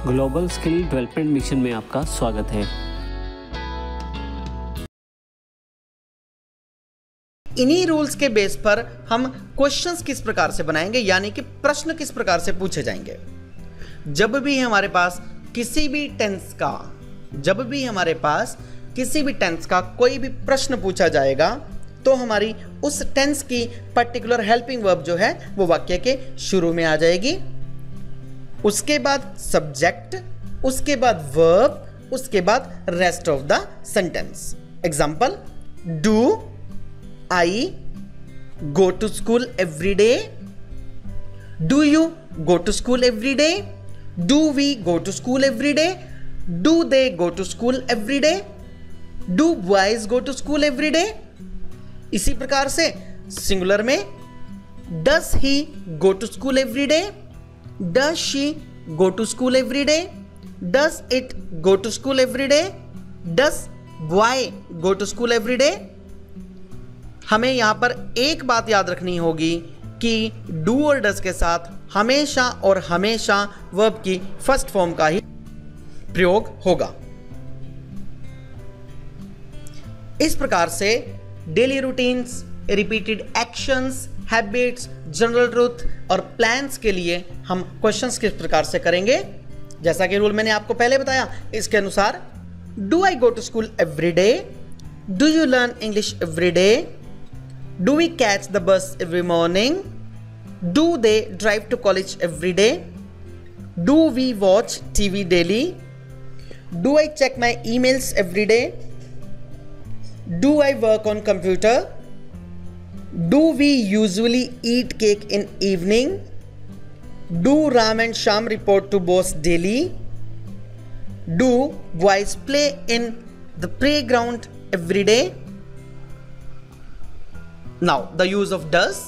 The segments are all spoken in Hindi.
ग्लोबल स्किल डेवलपमेंट मिशन में आपका स्वागत है। इन्हीं रूल्स के बेस पर हम क्वेश्चंस किस प्रकार से बनाएंगे, यानी कि प्रश्न किस प्रकार से पूछे जाएंगे। जब भी हमारे पास किसी भी टेंस का कोई भी प्रश्न पूछा जाएगा तो हमारी उस टेंस की पर्टिकुलर हेल्पिंग वर्ब जो है वो वाक्य के शुरू में आ जाएगी, उसके बाद सब्जेक्ट, उसके बाद वर्ब, उसके बाद rest of the sentence. Example, do I go to school every day, do you go to school every day, do we go to school every day, do they go to school every day, do boys go to school every day. इसी प्रकार से सिंगुलर में does he go to school every day, does she go to school every day, does it go to school every day, does boy go to school every day. हमें यहां पर एक बात याद रखनी होगी कि डू और डस के साथ हमेशा और हमेशा वर्ब की फर्स्ट फॉर्म का ही प्रयोग होगा। इस प्रकार से daily routines, repeated actions, habits, general truth और प्लान्स के लिए हम क्वेश्चंस किस प्रकार से करेंगे, जैसा कि रूल मैंने आपको पहले बताया, इसके अनुसार do I go to school every day, do you learn English every day, do we catch the bus every morning, do they drive to college every day, do we watch TV daily, do I check my emails every day, do I work on computer, do we usually eat cake in evening, do Ram and Sham report to boss daily, do boys play in the playground every day. Now the use of does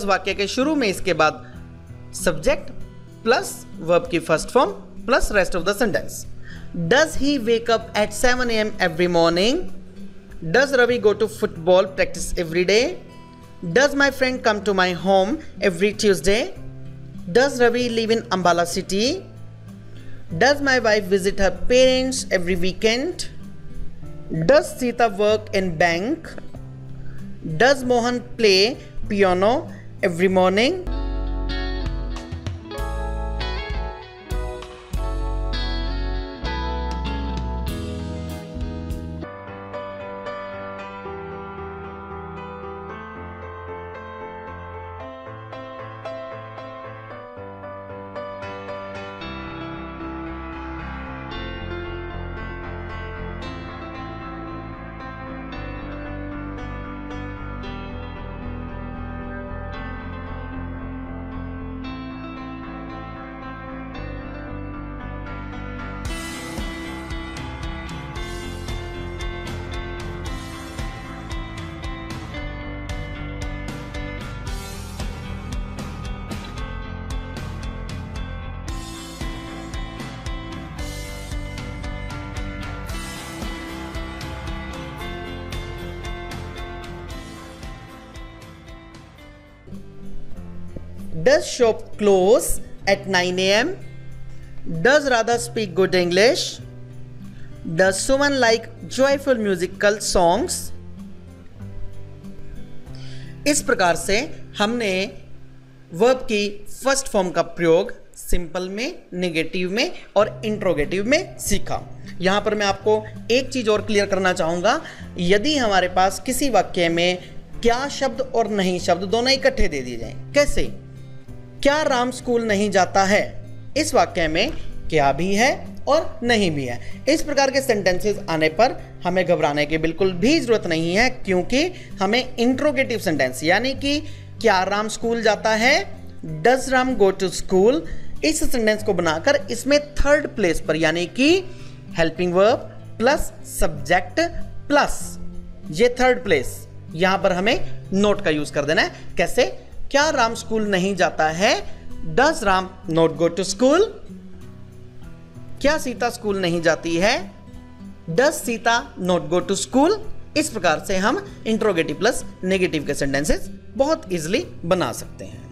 वाक्य के शुरू में, इसके बाद सब्जेक्ट प्लस वर्ब की first form plus rest of the sentence. Does he wake up at 7 a.m. every morning? Does Ravi go to football practice every day? Does my friend come to my home every Tuesday? Does Ravi live in Ambala city? Does my wife visit her parents every weekend? Does Sita work in bank? Does Mohan play piano every morning? Does shop close at 9 a.m? Does Radha speak good English? Does Suman like joyful musical songs? इस प्रकार से हमने वर्ब की फर्स्ट फॉर्म का प्रयोग सिंपल में, नेगेटिव में और इंट्रोगेटिव में सीखा। यहां पर मैं आपको एक चीज और क्लियर करना चाहूंगा, यदि हमारे पास किसी वाक्य में क्या शब्द और नहीं शब्द दोनों इकट्ठे दे दिए जाएं, कैसे, क्या राम स्कूल नहीं जाता है, इस वाक्य में क्या भी है और नहीं भी है। इस प्रकार के सेंटेंसेस आने पर हमें घबराने की बिल्कुल भी जरूरत नहीं है, क्योंकि हमें इंट्रोगेटिव सेंटेंस यानी कि क्या राम स्कूल जाता है, does Ram go to school, इस सेंटेंस को बनाकर इसमें थर्ड प्लेस पर यानी कि helping verb plus subject plus ये थर्ड प्लेस, यहां पर हमें नोट का यूज कर देना है। कैसे, क्या राम स्कूल नहीं जाता है, does Ram not go to school, क्या सीता स्कूल नहीं जाती है, does Sita not go to school. इस प्रकार से हम इंट्रोगेटिव प्लस नेगेटिव के सेंटेंसेस बहुत इजीली बना सकते हैं।